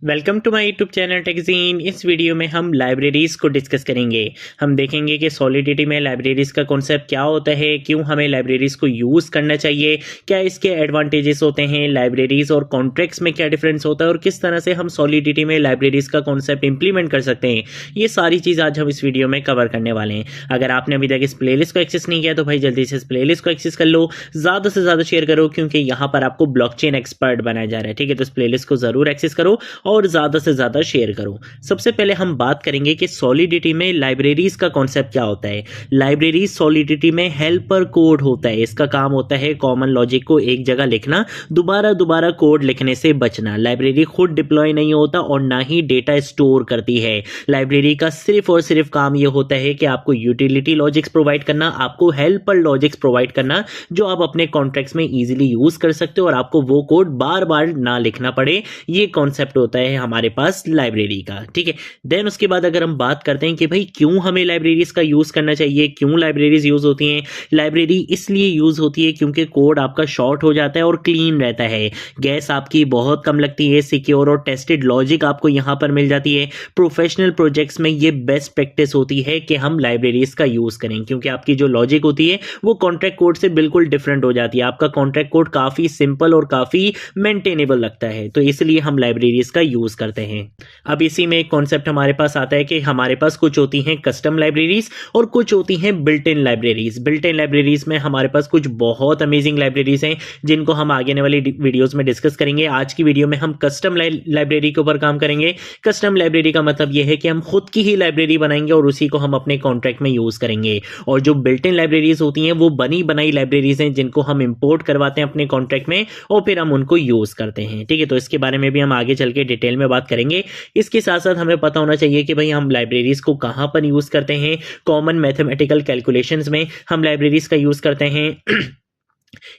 Welcome to my YouTube channel Techgene. इस video में हम लाइब्रेरीज़ को डिस्कस करेंगे। हम देखेंगे कि सॉलिडिटी में लाइब्रेरीज़ का कॉन्सेप्ट क्या होता है, क्यों हमें लाइब्रेरीज़ को यूज़ करना चाहिए, क्या इसके एडवांटेजेस होते हैं, लाइब्रेरीज़ और कॉन्ट्रैक्ट्स में क्या डिफरेंस होता है और किस तरह से हम सॉलिडिटी में लाइब्रेरीज़ का कॉन्सेप्ट इंप्लीमेंट कर सकते हैं। ये सारी चीज़ आज हम इस वीडियो में कवर करने वाले हैं। अगर आपने अभी तक इस प्लेलिस्ट को एक्सेस नहीं किया तो भाई जल्दी से इस प्लेलिस्ट को एक्सेस कर लो, ज़्यादा से ज़्यादा शेयर करो, क्योंकि यहाँ पर आपको ब्लॉकचेन एक्सपर्ट बनाया जा रहा है। ठीक है, तो इस प्लेलिस्ट को ज़रूर एक्सेस करो और ज़्यादा से ज़्यादा शेयर करो। सबसे पहले हम बात करेंगे कि सॉलिडिटी में लाइब्रेरीज का कॉन्सेप्ट क्या होता है। लाइब्रेरीज सॉलिडिटी में हेल्पर कोड होता है। इसका काम होता है कॉमन लॉजिक को एक जगह लिखना, दोबारा दोबारा कोड लिखने से बचना। लाइब्रेरी खुद डिप्लॉय नहीं होता और ना ही डेटा स्टोर करती है। लाइब्रेरी का सिर्फ और सिर्फ काम यह होता है कि आपको यूटिलिटी लॉजिक्स प्रोवाइड करना, आपको हेल्पर लॉजिक्स प्रोवाइड करना जो आप अपने कॉन्ट्रैक्ट्स में इजीली यूज कर सकते हो और आपको वो कोड बार बार ना लिखना पड़े। ये कॉन्सेप्ट होता है हमारे पास लाइब्रेरी का। ठीक है, देन उसके बाद अगर हम बात करते हैं कि भाई क्यों हमें लाइब्रेरीज का यूज करना चाहिए, क्यों लाइब्रेरीज यूज होती हैं। लाइब्रेरी इसलिए यूज होती है क्योंकि कोड आपका शॉर्ट हो जाता है और क्लीन रहता है, गैस आपकी बहुत कम लगती है, सिक्योर और टेस्टेड लॉजिक आपको यहां पर मिल जाती है। प्रोफेशनल प्रोजेक्ट्स में ये बेस्ट प्रैक्टिस होती है कि हम लाइब्रेरीज का यूज करें, क्योंकि आपकी जो लॉजिक होती है वो कॉन्ट्रैक्ट कोड से बिल्कुल डिफरेंट हो जाती है। आपका कॉन्ट्रैक्ट कोड काफी सिंपल और काफी मेंटेनेबल लगता है, तो इसलिए हम लाइब्रेरीज का यूज करते हैं। अब इसी में एक कॉन्सेप्ट हमारे पास आता है कि हमारे पास कुछ होती हैं कस्टम लाइब्रेरीज और कुछ होती हैं built in libraries. Built in libraries में हमारे पास कुछ बहुत अमेजिंग लाइब्रेरीज हैं जिनको हम आगे आने वाली वीडियोस में डिस्कस करेंगे। आज की वीडियो में हम कस्टम लाइब्रेरी के ऊपर काम करेंगे। कस्टम लाइब्रेरी का मतलब यह है कि हम खुद की ही लाइब्रेरी बनाएंगे और उसी को हम अपने कॉन्ट्रैक्ट में यूज करेंगे। और जो बिल्ट इन लाइब्रेरीज होती हैं वो बनी बनाई लाइब्रेरीज हैं जिनको हम इंपोर्ट करवाते हैं अपने कॉन्ट्रैक्ट में और फिर हम उनको यूज करते हैं। ठीक है, तो इसके बारे में भी हम आगे चल के डिटेल में बात करेंगे। इसके साथ साथ हमें पता होना चाहिए कि भाई हम लाइब्रेरीज को कहां पर यूज करते हैं। कॉमन मैथमेटिकल कैलकुलेशंस में हम लाइब्रेरीज का यूज करते हैं।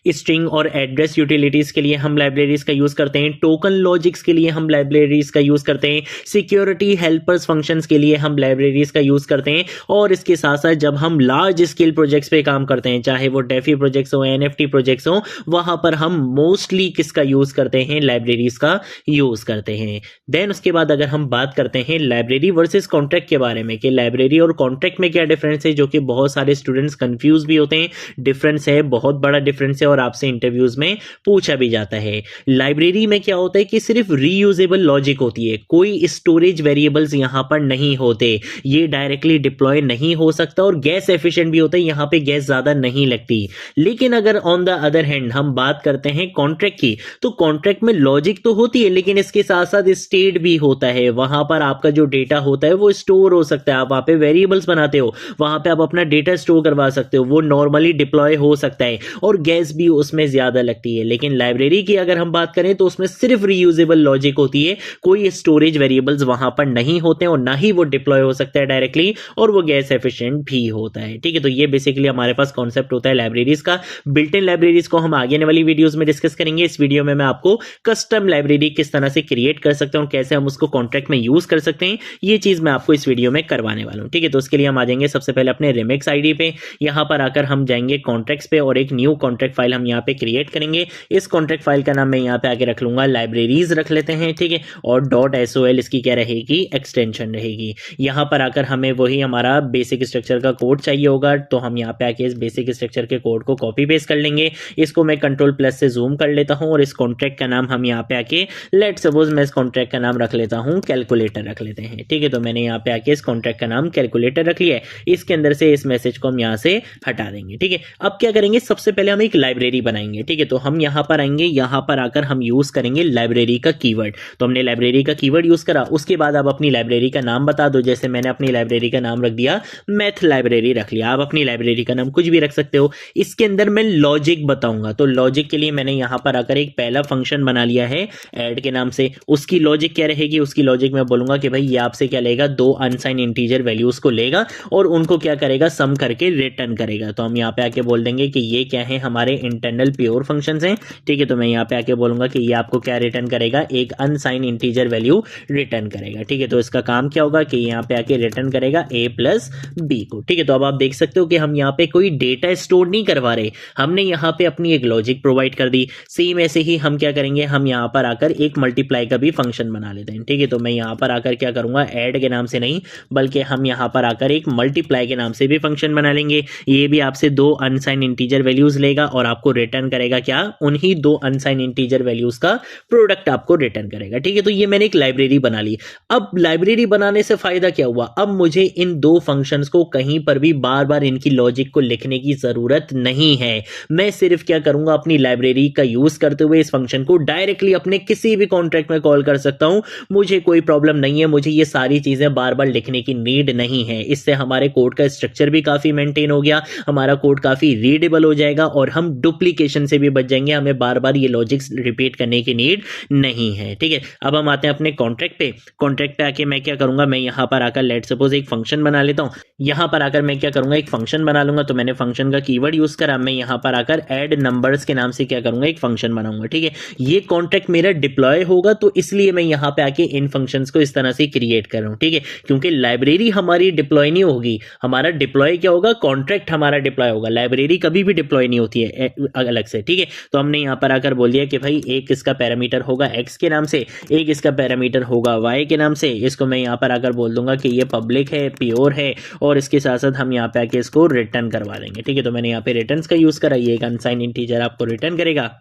स्ट्रिंग और एड्रेस यूटिलिटीज के लिए हम लाइब्रेरीज का यूज करते हैं। टोकन लॉजिक्स के लिए हम लाइब्रेरीज का यूज करते हैं। सिक्योरिटी हेल्पर्स फंक्शंस के लिए हम लाइब्रेरीज का यूज करते हैं। और इसके साथ साथ जब हम लार्ज स्केल प्रोजेक्ट्स पे काम करते हैं, चाहे वो डेफी प्रोजेक्ट्स हो, एनएफटी प्रोजेक्ट्स हो, वहां पर हम मोस्टली किसका यूज करते हैं, लाइब्रेरीज का यूज करते हैं। देन उसके बाद अगर हम बात करते हैं लाइब्रेरी वर्सेस कॉन्ट्रैक्ट के बारे में कि लाइब्रेरी और कॉन्ट्रैक्ट में क्या डिफरेंस है, जो कि बहुत सारे स्टूडेंट्स कंफ्यूज भी होते हैं। डिफरेंस है, बहुत बड़ा डिफरेंस है और आपसे इंटरव्यूज में पूछा भी जाता है। लाइब्रेरी में क्या होता है कि सिर्फ रीयूजेबल लॉजिक होती है, कोई स्टोरेज वेरिएबल्स यहां पर नहीं होते, ये डायरेक्टली डिप्लॉय नहीं हो सकता और गैस एफिशिएंट भी होता है, यहां पे गैस ज्यादा नहीं लगती। लेकिन अगर ऑन द अदर हैंड हम बात करते हैं कॉन्ट्रैक्ट की, तो कॉन्ट्रैक्ट में लॉजिक तो होती है लेकिन इसके साथ साथ स्टेट भी होता है। वहां पर आपका जो डेटा होता है वो स्टोर हो सकता है, आप वहां पे वेरिएबल्स बनाते हो, वहां पे आप अपना डेटा स्टोर करवा सकते हो, वो नॉर्मली डिप्लॉय हो सकता है और गैस भी उसमें ज्यादा लगती है। लेकिन लाइब्रेरी की अगर हम बात करें तो उसमें सिर्फ रीयूजेबल लॉजिक होती है, कोई स्टोरेज वेरिएबल्स वहां पर नहीं होते और ना ही वो डिप्लॉय हो सकता है डायरेक्टली और वो गैस एफिशिएंट भी होता है। ठीक है, तो ये बेसिकली हमारे पास कॉन्सेप्ट होता है लाइब्रेरीज का। बिल्ट इन लाइब्रेरीज को हम आगे आने वाली वीडियोस में डिस्कस करेंगे। इस वीडियो में मैं आपको कस्टम लाइब्रेरी किस तरह से क्रिएट कर सकते हैं और कैसे हम उसको कॉन्ट्रैक्ट में यूज कर सकते हैं, ये चीज मैं आपको इस वीडियो में करवाने वाला हूं। ठीक है, तो उसके लिए हम आ जाएंगे सबसे पहले अपने रिमिक्स आईडी पे। यहां पर आकर हम जाएंगे कॉन्ट्रैक्ट्स पे और एक न्यू कॉन्ट्रैक्ट फाइल हम यहाँ पे क्रिएट करेंगे। इस कॉन्ट्रैक्ट फाइल का नाम मैं यहाँ पे आके रख लूंगा लाइब्रेरीज रख लेते हैं। ठीक है, और .sol इसकी क्या रहेगी, एक्सटेंशन रहेगी। यहाँ पर आकर हमें वही हमारा बेसिक स्ट्रक्चर का कोड चाहिए होगा, तो हम यहाँ पे आके इस बेसिक स्ट्रक्चर के कोड को कॉपी पेस्ट कर लेंगे। इसको मैं Ctrl+ से जूम कर लेता हूँ और इस कॉन्ट्रैक्ट का नाम हम यहाँ पे आके लेट सपोज मैं इस कॉन्ट्रैक्ट का नाम रख लेता हूँ कैलकुलेटर रख लेते हैं। ठीक है, तो मैंने यहाँ पे आके इस कॉन्ट्रैक्ट का नाम कैलकुलेटर रख लिया है। इसके अंदर से इस मैसेज को हम यहाँ से हटा देंगे। ठीक है, अब क्या करेंगे, सबसे पहले हम एक लाइब्रेरी बनाएंगे। ठीक है, तो हम यहाँ पर आएंगे, यहाँ पर आकर हम यूज करेंगे लाइब्रेरी का कीवर्ड। तो हमने लाइब्रेरी का कीवर्ड यूज करा, उसके बाद आप अपनी लाइब्रेरी का नाम बता दो। जैसे मैंने अपनी लाइब्रेरी का नाम रख दिया मैथ लाइब्रेरी रख लिया, आप अपनी लाइब्रेरी का नाम कुछ भी रख सकते हो। इसके अंदर मैं लॉजिक बताऊंगा, तो लॉजिक के लिए मैंने यहाँ पर आकर एक पहला फंक्शन बना लिया है ऐड के नाम से। उसकी लॉजिक क्या रहेगी, उसकी लॉजिक मैं बोलूंगा कि भाई ये आपसे क्या लेगा, दो अनसाइन इंटीजर वैल्यूज को लेगा और उनको क्या करेगा, सम करके रिटर्न करेगा। तो हम यहाँ पे आके बोल देंगे कि ये क्या है, हमारे इंटरनल प्योर फंक्शंस हैं। ठीक है, तो मैं यहाँ पे आके बोलूंगा कि ये आपको क्या रिटर्न करेगा, एक अनसाइन इंटीजर वैल्यू रिटर्न करेगा। ठीक है, तो इसका काम क्या होगा कि यहाँ पे आके रिटर्न करेगा a प्लस बी को। ठीक है, तो अब आप देख सकते हो कि हम यहाँ पे कोई डेटा स्टोर नहीं करवा रहे, हमने यहाँ पे अपनी एक लॉजिक प्रोवाइड कर दी। सेम ऐसे ही हम क्या करेंगे, हम यहाँ पर आकर एक मल्टीप्लाई का भी फंक्शन बना लेते हैं। ठीक है, तो मैं यहाँ पर आकर क्या करूंगा, ऐड के नाम से नहीं बल्कि हम यहाँ पर आकर एक मल्टीप्लाई के नाम से भी फंक्शन बना लेंगे। ये भी आपसे दो अनसाइन इंटीजर वैल्यूज लेगा और आपको रिटर्न करेगा क्या, उन्हीं दो अनसाइन इंटीजर वैल्यूज का प्रोडक्ट आपको रिटर्न करेगा। ठीक है, तो ये मैंने एक लाइब्रेरी बना ली। अब लाइब्रेरी बनाने से फायदा क्या हुआ, अब मुझे इन दो फंक्शंस को कहीं पर भी बार बार इनकी लॉजिक को लिखने की जरूरत नहीं है। मैं सिर्फ क्या करूंगा, अपनी लाइब्रेरी का यूज करते हुए इस फंक्शन को डायरेक्टली अपने किसी भी कॉन्ट्रैक्ट में कॉल कर सकता हूं। मुझे कोई प्रॉब्लम नहीं है, मुझे ये सारी चीजें बार बार लिखने की नीड नहीं है। इससे हमारे कोड का स्ट्रक्चर भी काफी मेंटेन हो गया, हमारा कोड काफी रीडेबल हो जाएगा और हम डुप्लीकेशन से भी बच जाएंगे। हमें बार बार ये लॉजिक्स रिपीट करने की नीड नहीं है। ठीक है, अब हम आते हैं अपने कॉन्ट्रैक्ट पे आके मैं क्या करूंगा, मैं यहां पर आकर लेट सपोज एक फंक्शन बना लेता हूं। यहां पर आकर मैं क्या करूंगा, एक फंक्शन बना लूंगा। तो मैंने फंक्शन का कीवर्ड यूज करा, मैं यहां पर आकर ऐड नंबर्स के नाम से क्या करूंगा, एक फंक्शन बनाऊंगा। ठीक है, ये कॉन्ट्रैक्ट मेरा डिप्लॉय होगा, तो इसलिए मैं यहां पे आके इन फंक्शंस को इस तरह से क्रिएट कर रहा हूं। ठीक है, क्योंकि लाइब्रेरी हमारी डिप्लॉय नहीं होगी, हमारा डिप्लॉय क्या होगा, कॉन्ट्रैक्ट हमारा डिप्लॉय होगा। लाइब्रेरी कभी भी डिप्लॉय नहीं होती है अलग से। ठीक है, तो हमने यहां पर आकर बोल दिया कि भाई एक इसका पैरामीटर होगा x के नाम से, एक इसका पैरामीटर होगा y के नाम से। इसको मैं यहां पर आकर बोल दूंगा कि ये पब्लिक है, प्योर है, और इसके साथ साथ हम यहां पे आके इसको रिटर्न करवा देंगे। ठीक है, तो मैंने यहां पे रिटर्न्स का यूज करा, ये एक अनसाइन इंटीजर आपको रिटर्न करेगा।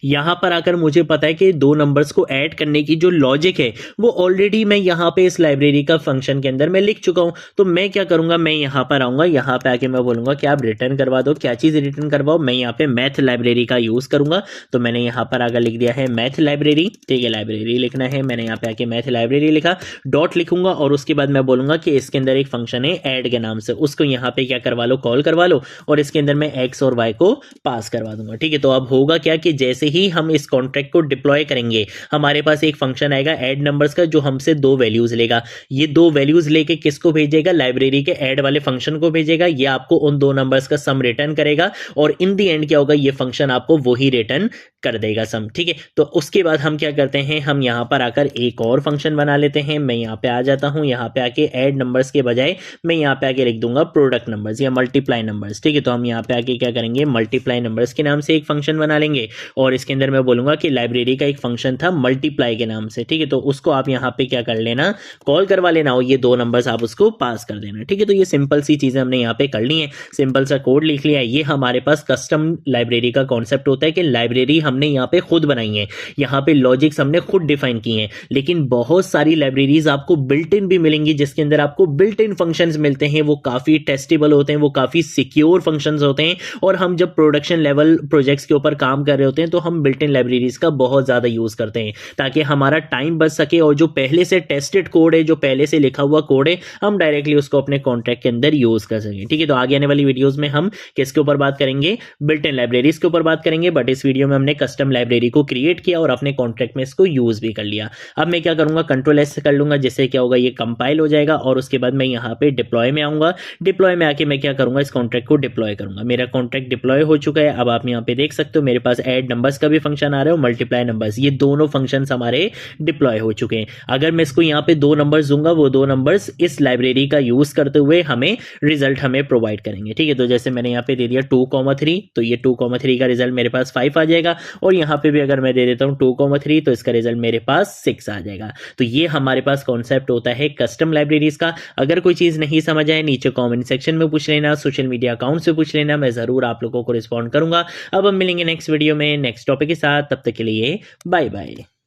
यहां पर आकर मुझे पता है कि दो नंबर्स को ऐड करने की जो लॉजिक है वो ऑलरेडी मैं यहां पे इस लाइब्रेरी का फंक्शन के अंदर मैं लिख चुका हूं। तो मैं क्या करूंगा, मैं यहां पर आऊंगा, यहां पे आके मैं बोलूंगा कि आप रिटर्न करवा दो। क्या चीज रिटर्न करवाओ, मैं यहां पे मैथ लाइब्रेरी का यूज करूंगा। तो मैंने यहां पर आकर लिख दिया है मैथ लाइब्रेरी। ठीक है, लाइब्रेरी लिखना है, मैंने यहां पे आके मैथ लाइब्रेरी लिखा, डॉट लिखूंगा और उसके बाद मैं बोलूंगा कि इसके अंदर एक फंक्शन है ऐड के नाम से, उसको यहां पे क्या करवा लो, कॉल करवा लो, और इसके अंदर मैं एक्स और वाई को पास करवा दूंगा। ठीक है, तो अब होगा क्या कि जैसे ही हम इस कॉन्ट्रैक्ट को डिप्लॉय करेंगे, हमारे पास एक फंक्शन आएगा ऐड नंबर्स का, जो हमसे दो वैल्यूज लेगा। ये दो वैल्यूज लेके किसको भेजेगा, लाइब्रेरी के ऐड वाले फंक्शन को भेजेगा। ये आपको उन दो नंबर्स का सम रिटर्न करेगा और इन दी एंड क्या होगा, ये फंक्शन आपको वही रिटर्न कर देगा सम। ठीक है, तो उसके बाद हम क्या करते हैं, हम यहां पर आकर एक और फंक्शन बना लेते हैं। मैं यहां पे आ जाता हूं, यहां पे आके ऐड नंबर्स के बजाय मैं यहां पे आके लिख दूंगा प्रोडक्ट नंबर्स या मल्टीप्लाई नंबर्स। ठीक है, तो हम यहां पे आके क्या करेंगे, मल्टीप्लाई नंबर्स के नाम से एक फंक्शन बना लेंगे और इसके अंदर मैं बोलूंगा कि लाइब्रेरी का एक फंक्शन था मल्टीप्लाई के नाम से। ठीक है, तो उसको आप यहां पे क्या कर लेना, कॉल करवा लेना और ये दो नंबर्स आप उसको पास कर देना। ठीक है, तो ये सिंपल सी चीजें हमने यहां पे कर ली है, सिंपल सा कोड लिख लिया है। ये हमारे पास कस्टम लाइब्रेरी का कॉन्सेप्ट होता है कि लाइब्रेरी हमने यहां पे खुद बनाई है, यहां पे लॉजिक्स हमने खुद डिफाइन किए हैं। लेकिन बहुत सारी लाइब्रेरीज आपको बिल्ट इन भी मिलेंगी जिसके अंदर आपको बिल्ट इन फंक्शंस मिलते हैं, वो काफी टेस्टेबल होते हैं, वो काफी सिक्योर फंक्शंस होते हैं। और हम जब प्रोडक्शन लेवल प्रोजेक्ट्स के ऊपर काम कर रहे होते हैं तो हम बिल्ट इन लाइब्रेरीज का बहुत ज्यादा यूज करते हैं ताकि हमारा टाइम बच सके और जो पहले से टेस्टेड कोड है, जो पहले से लिखा हुआ कोड है, हम डायरेक्टली उसको अपने कॉन्ट्रैक्ट के अंदर यूज कर सकें। ठीक है, तो आगे आने वाली वीडियोस में हम किसके ऊपर बात करेंगे, बिल्ट इन लाइब्रेरीज के ऊपर बात करेंगे। बट इस वीडियो में हमने कस्टम लाइब्रेरी को क्रिएट किया और अपने कॉन्ट्रैक्ट में इसको यूज भी कर लिया। अब मैं क्या करूंगा, कंट्रोल एस कर लूंगा, जिससे क्या होगा, ये कंपाइल हो जाएगा और उसके बाद मैं यहाँ पे डिप्लॉय में आऊंगा। डिप्लॉय में आके मैं क्या करूंगा, इस कॉन्ट्रैक्ट को डिप्लॉय करूंगा। मेरा कॉन्ट्रैक्ट डिप्लॉय हो चुका है। अब आप यहाँ पे देख सकते हो मेरे पास ऐड नंबर्स का भी फंक्शन आ रहा है और मल्टीप्लाई नंबर्स, ये दोनों फंक्शन हमारे डिप्लॉय हो चुके हैं। अगर मैं इसको यहाँ पे दो नंबर्स दूंगा, वो दो नंबर्स इस लाइब्रेरी का यूज करते हुए हमें रिजल्ट हमें प्रोवाइड करेंगे। ठीक है, तो जैसे मैंने यहाँ पे दे दिया 2,3, तो ये 2,3 का रिजल्ट मेरे पास 5 आ जाएगा। और यहाँ पे भी अगर मैं दे देता हूँ 2,3, तो इसका रिजल्ट मेरे पास 6 आ जाएगा। तो ये हमारे पास कॉन्सेप्ट होता है कस्टम लाइब्रेरीज का। अगर कोई चीज नहीं समझ आए, नीचे कमेंट सेक्शन में पूछ लेना, सोशल मीडिया अकाउंट से पूछ लेना, मैं जरूर आप लोगों को रिस्पॉन्ड करूंगा। अब हम मिलेंगे नेक्स्ट वीडियो में नेक्स्ट टॉपिक के साथ, तब तक के लिए बाय बाय।